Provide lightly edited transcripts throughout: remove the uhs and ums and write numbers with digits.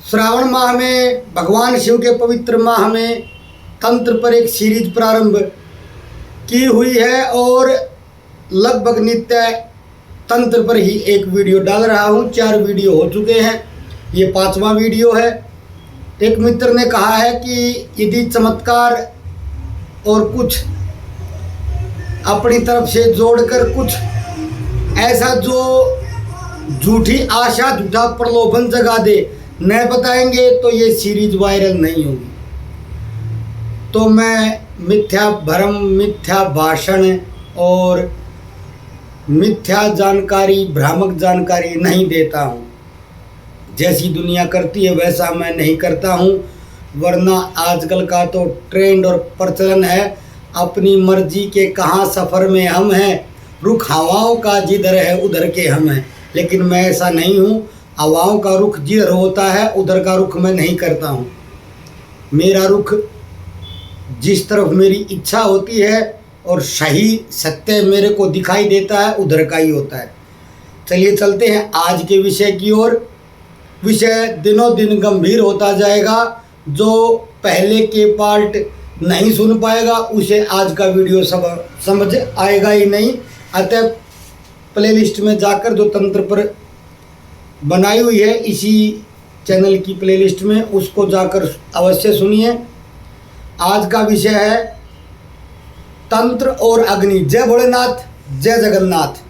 श्रावण माह में भगवान शिव के पवित्र माह में तंत्र पर एक सीरीज प्रारंभ की हुई है और लगभग नित्य तंत्र पर ही एक वीडियो डाल रहा हूँ। 4 वीडियो हो चुके हैं, ये 5वां वीडियो है। एक मित्र ने कहा है कि यदि चमत्कार और कुछ अपनी तरफ से जोड़कर कुछ ऐसा जो झूठी आशा झूठा प्रलोभन जगा दे न बताएंगे तो ये सीरीज वायरल नहीं होगी। तो मैं मिथ्या भ्रम, मिथ्या भाषण और मिथ्या जानकारी, भ्रामक जानकारी नहीं देता हूँ। जैसी दुनिया करती है वैसा मैं नहीं करता हूँ, वरना आजकल का तो ट्रेंड और प्रचलन है अपनी मर्जी के कहाँ सफ़र में हम हैं, रुख हवाओं का जिधर है उधर के हम हैं। लेकिन मैं ऐसा नहीं हूँ, हवाओं का रुख जिधर होता है उधर का रुख मैं नहीं करता हूँ। मेरा रुख जिस तरफ मेरी इच्छा होती है और सही सत्य मेरे को दिखाई देता है उधर का ही होता है। चलिए चलते हैं आज के विषय की ओर। विषय दिनों दिन गंभीर होता जाएगा। जो पहले के पार्ट नहीं सुन पाएगा उसे आज का वीडियो समझ आएगा ही नहीं। अतः प्लेलिस्ट में जाकर जो तंत्र पर बनाई हुई है इसी चैनल की प्लेलिस्ट में, उसको जाकर अवश्य सुनिए। आज का विषय है तंत्र और अग्नि। जय भोलेनाथ, जय जगन्नाथ।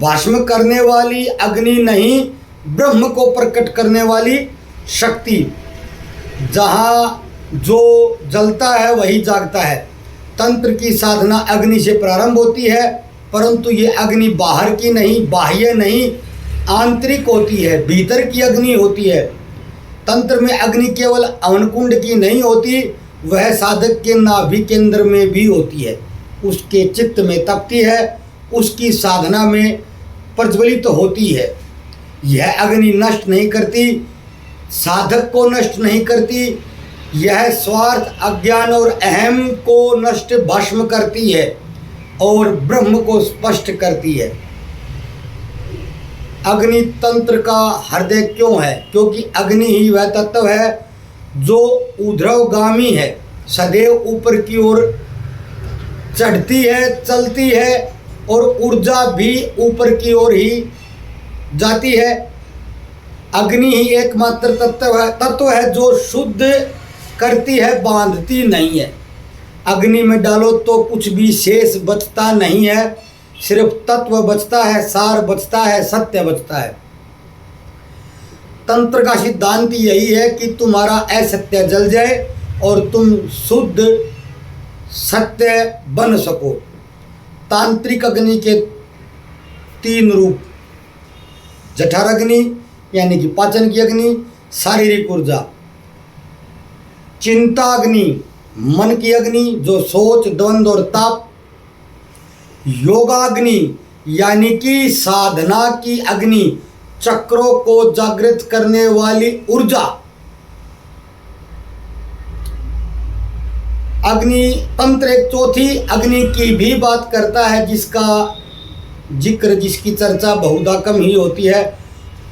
भस्म करने वाली अग्नि नहीं, ब्रह्म को प्रकट करने वाली शक्ति। जहाँ जो जलता है वही जागता है। तंत्र की साधना अग्नि से प्रारंभ होती है, परंतु ये अग्नि बाहर की नहीं, बाह्य नहीं, आंतरिक होती है, भीतर की अग्नि होती है। तंत्र में अग्नि केवल अवनकुंड की नहीं होती, वह साधक के नाभि केंद्र में भी होती है, उसके चित्त में तपती है, उसकी साधना में प्रज्वलित होती है। यह अग्नि नष्ट नहीं करती, साधक को नष्ट नहीं करती, यह स्वार्थ, अज्ञान और अहम को नष्ट भस्म करती है और ब्रह्म को स्पष्ट करती है। अग्नि तंत्र का हृदय क्यों है? क्योंकि अग्नि ही वह तत्व है जो ऊर्ध्वगामी है, सदैव ऊपर की ओर चढ़ती है, चलती है और ऊर्जा भी ऊपर की ओर ही जाती है। अग्नि ही एकमात्र तत्व है जो शुद्ध करती है, बांधती नहीं है। अग्नि में डालो तो कुछ भी शेष बचता नहीं है, सिर्फ तत्व बचता है, सार बचता है, सत्य बचता है। तंत्र का सिद्धांत यही है कि तुम्हारा असत्य जल जाए और तुम शुद्ध सत्य बन सको। तांत्रिक अग्नि के 3 रूप: जठर अग्नि यानी कि पाचन की अग्नि, शारीरिक ऊर्जा; चिंता अग्नि मन की अग्नि जो सोच, द्वंद्व और ताप; योगाग्नि यानी कि साधना की अग्नि, चक्रों को जागृत करने वाली ऊर्जा। अग्नि तंत्र एक चौथी अग्नि की भी बात करता है जिसका जिक्र, जिसकी चर्चा बहुधा कम ही होती है।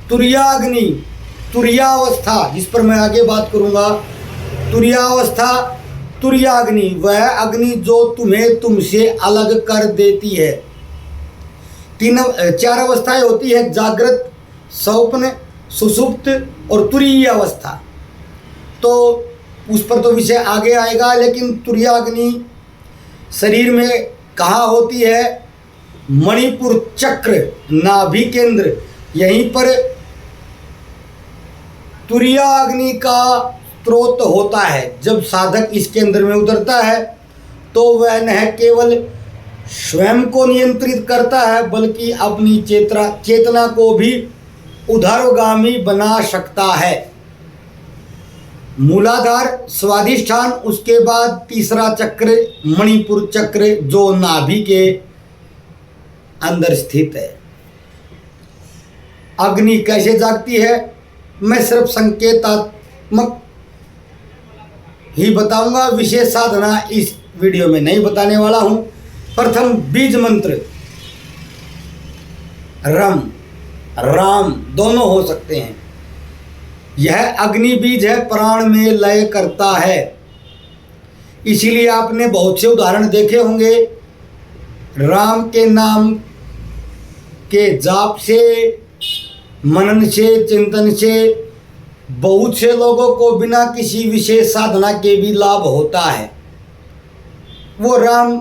तुर्याग्नि, तुर्यावस्था, जिस पर मैं आगे बात करूंगा। तुर्यावस्था, तुर्याग्नि वह अग्नि जो तुम्हें तुमसे अलग कर देती है। 4 अवस्थाएं होती है: जागृत, स्वप्न, सुषुप्त और तुरीय अवस्था। तो उस पर तो विषय आगे आएगा, लेकिन तुर्याग्नि शरीर में कहाँ होती है? मणिपुर चक्र, नाभि केंद्र, यहीं पर तुर्याग्नि का स्रोत होता है। जब साधक इस केंद्र में उतरता है तो वह न केवल स्वयं को नियंत्रित करता है बल्कि अपनी चेतना को भी ऊर्ध्वगामी बना सकता है। मूलाधार, स्वाधिष्ठान, उसके बाद तीसरा चक्र मणिपुर चक्र जो नाभि के अंदर स्थित है। अग्नि कैसे जागती है मैं सिर्फ संकेतात्मक ही बताऊंगा, विशेष साधना इस वीडियो में नहीं बताने वाला हूं। प्रथम बीज मंत्र रम, राम दोनों हो सकते हैं। यह अग्नि बीज है, प्राण में लय करता है। इसीलिए आपने बहुत से उदाहरण देखे होंगे, राम के नाम के जाप से, मनन से, चिंतन से बहुत से लोगों को बिना किसी विशेष साधना के भी लाभ होता है। वो राम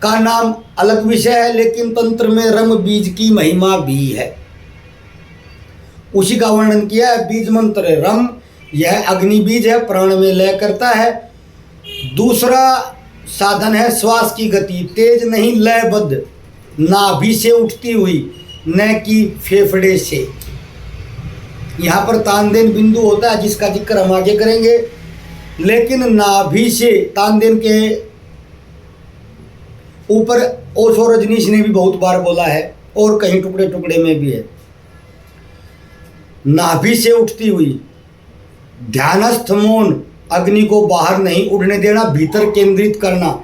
का नाम अलग विषय है, लेकिन तंत्र में रम बीज की महिमा भी है। उसी का वर्णन किया है। बीज मंत्र रम, यह अग्नि बीज है, प्राण में लय करता है। दूसरा साधन है श्वास की गति, तेज नहीं लयबद्ध, नाभि से उठती हुई, न कि फेफड़े से। यहाँ पर तानदेन बिंदु होता है जिसका जिक्र हम आगे करेंगे, लेकिन नाभि से, तानदेन के ऊपर ओशो रजनीश ने भी बहुत बार बोला है और कहीं टुकड़े टुकड़े में भी है। नाभि से उठती हुई, ध्यानस्थ मौन, अग्नि को बाहर नहीं उड़ने देना, भीतर केंद्रित करना,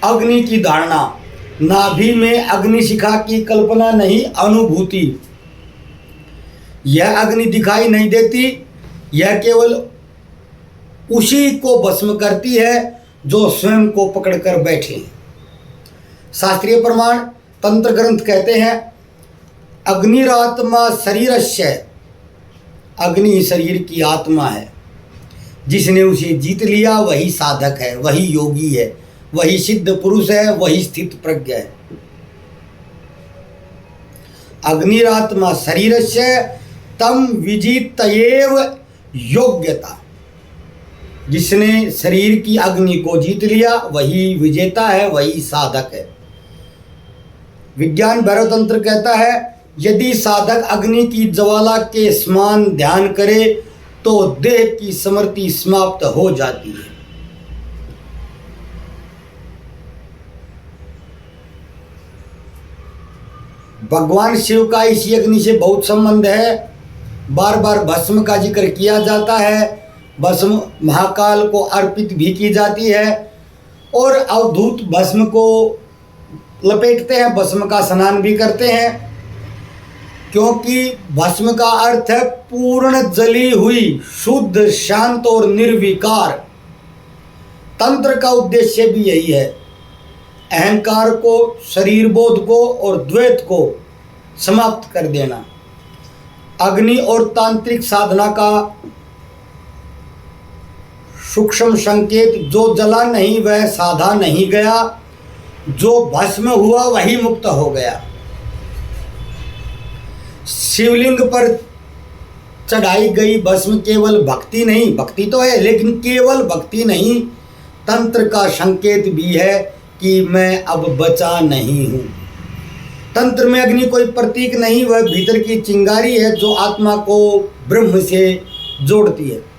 अग्नि की धारणा, नाभि में अग्निशिखा की कल्पना नहीं, अनुभूति। यह अग्नि दिखाई नहीं देती, यह केवल उसी को भस्म करती है जो स्वयं को पकड़कर बैठे। शास्त्रीय प्रमाण तंत्र ग्रंथ कहते हैं, अग्निरात्मा शरीरस्य, अग्नि ही शरीर की आत्मा है। जिसने उसे जीत लिया वही साधक है, वही योगी है, वही सिद्ध पुरुष है, वही स्थित प्रज्ञ है। अग्निरात्मा शरीरस्य तम विजितयेव योग्यता। जिसने शरीर की अग्नि को जीत लिया वही विजेता है, वही साधक है। विज्ञान भैरव तंत्र कहता है, यदि साधक अग्नि की ज्वाला के समान ध्यान करे तो देह की समृद्धि समाप्त हो जाती है। भगवान शिव का इसी अग्नि से बहुत संबंध है। बार बार भस्म का जिक्र किया जाता है, भस्म महाकाल को अर्पित भी की जाती है और अवधूत भस्म को लपेटते हैं, भस्म का स्नान भी करते हैं, क्योंकि भस्म का अर्थ है पूर्ण जली हुई, शुद्ध, शांत और निर्विकार। तंत्र का उद्देश्य भी यही है, अहंकार को, शरीर बोध को और द्वैत को समाप्त कर देना। अग्नि और तांत्रिक साधना का सूक्ष्म संकेत, जो जला नहीं वह साधा नहीं गया, जो भस्म हुआ वही मुक्त हो गया। शिवलिंग पर चढ़ाई गई भस्म केवल भक्ति नहीं, भक्ति तो है लेकिन केवल भक्ति नहीं, तंत्र का संकेत भी है कि मैं अब बचा नहीं हूँ। तंत्र में अग्नि कोई प्रतीक नहीं, वह भीतर की चिंगारी है जो आत्मा को ब्रह्म से जोड़ती है।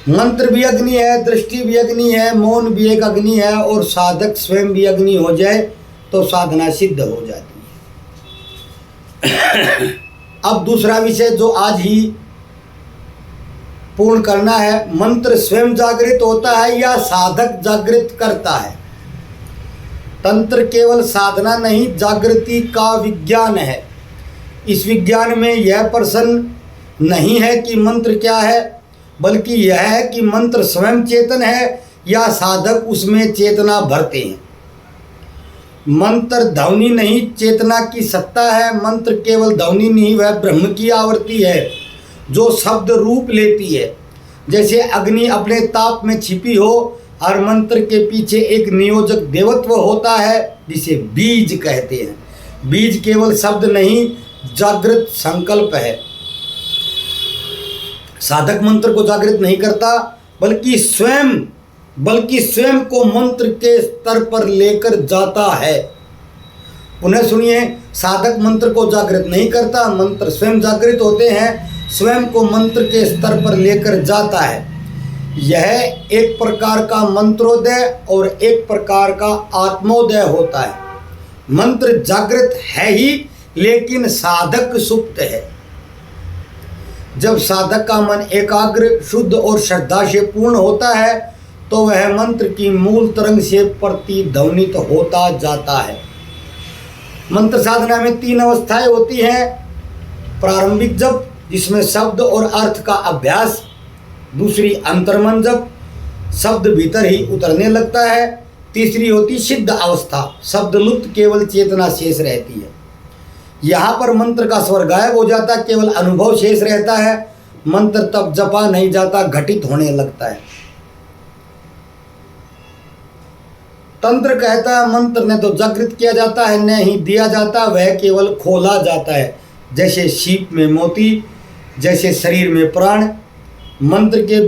मंत्र भी अग्नि है, दृष्टि भी अग्नि है, मौन भी एक अग्नि है, और साधक स्वयं भी अग्नि हो जाए तो साधना सिद्ध हो जाती है। अब दूसरा विषय जो आज ही पूर्ण करना है, मंत्र स्वयं जागृत होता है या साधक जागृत करता है। तंत्र केवल साधना नहीं, जागृति का विज्ञान है। इस विज्ञान में यह प्रश्न नहीं है कि मंत्र क्या है, बल्कि यह है कि मंत्र स्वयं चेतन है या साधक उसमें चेतना भरते हैं। मंत्र ध्वनि नहीं, चेतना की सत्ता है। मंत्र केवल ध्वनि नहीं, वह ब्रह्म की आवृत्ति है जो शब्द रूप लेती है। जैसे अग्नि अपने ताप में छिपी हो, हर मंत्र के पीछे एक नियोजक देवत्व होता है जिसे बीज कहते हैं। बीज केवल शब्द नहीं, जागृत संकल्प है। साधक मंत्र को जागृत नहीं करता, बल्कि स्वयं को मंत्र के स्तर पर लेकर जाता है। पुनः सुनिए, साधक मंत्र को जागृत नहीं करता, मंत्र स्वयं जागृत होते हैं, स्वयं को मंत्र के स्तर पर लेकर जाता है। यह एक प्रकार का मंत्रोदय और एक प्रकार का आत्मोदय होता है। मंत्र जागृत है ही, लेकिन साधक सुप्त है। जब साधक का मन एकाग्र, शुद्ध और श्रद्धा से पूर्ण होता है तो वह मंत्र की मूल तरंग से प्रतिध्वनित होता जाता है। मंत्र साधना में 3 अवस्थाएं होती हैं। प्रारंभिक जप जिसमें शब्द और अर्थ का अभ्यास, दूसरी अंतर्मन जप, शब्द भीतर ही उतरने लगता है, तीसरी होती सिद्ध अवस्था, शब्द लुप्त केवल चेतना शेष रहती है। यहाँ पर मंत्र का स्वर गायब हो जाता, केवल अनुभव शेष रहता है। मंत्र तब जपा नहीं जाता, घटित होने लगता है। तंत्र कहता है मंत्र ने तो जागृत किया जाता है, न ही दिया जाता, वह केवल खोला जाता है। जैसे सीप में मोती, जैसे शरीर में प्राण। मंत्र के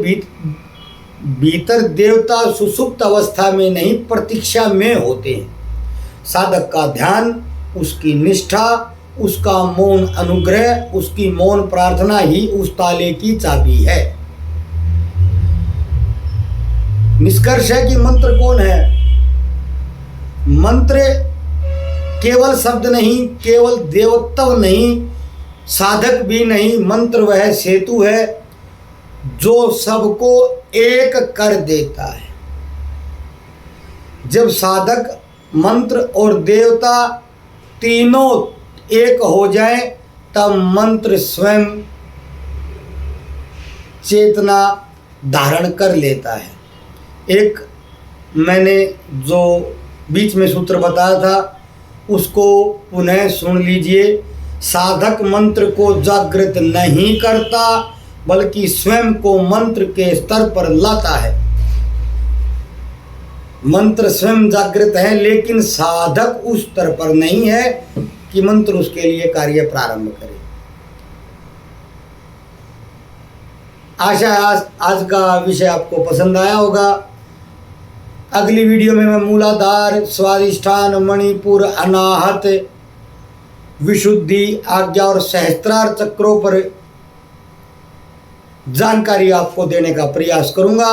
भीतर देवता सुसुप्त अवस्था में नहीं, प्रतीक्षा में होते हैं। साधक का ध्यान, उसकी निष्ठा, उसका मौन अनुग्रह, उसकी मौन प्रार्थना ही उस ताले की चाबी है। निष्कर्ष है कि मंत्र कौन है? मंत्र केवल शब्द नहीं, केवल देवत्व नहीं, साधक भी नहीं। मंत्र वह सेतु है जो सबको एक कर देता है। जब साधक, मंत्र और देवता तीनों एक हो जाए तब मंत्र स्वयं चेतना धारण कर लेता है। एक मैंने जो बीच में सूत्र बताया था उसको पुनः सुन लीजिए। साधक मंत्र को जागृत नहीं करता बल्कि स्वयं को मंत्र के स्तर पर लाता है। मंत्र स्वयं जागृत है लेकिन साधक उस स्तर पर नहीं है कि मंत्र उसके लिए कार्य प्रारंभ करे। आशा है आज का विषय आपको पसंद आया होगा। अगली वीडियो में मैं मूलाधार, स्वादिष्ठान, मणिपुर, अनाहत, विशुद्धि, आज्ञा और सहस्त्रार चक्रों पर जानकारी आपको देने का प्रयास करूंगा।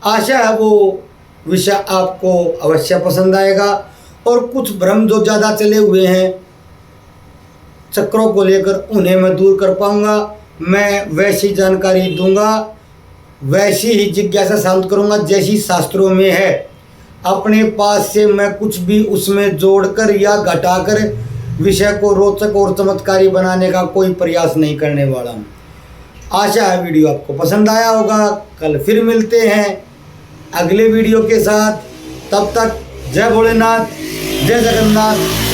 आशा है वो विषय आपको अवश्य पसंद आएगा। और कुछ भ्रम जो ज़्यादा चले हुए हैं चक्रों को लेकर, उन्हें मैं दूर कर पाऊंगा। मैं वैसी जानकारी दूंगा, वैसी ही जिज्ञासा शांत करूंगा जैसी शास्त्रों में है। अपने पास से मैं कुछ भी उसमें जोड़कर या घटाकर विषय को रोचक और चमत्कारी बनाने का कोई प्रयास नहीं करने वाला हूँ। आशा है वीडियो आपको पसंद आया होगा। कल फिर मिलते हैं अगले वीडियो के साथ। तब तक जय भोलेनाथ, जय जगन्नाथ।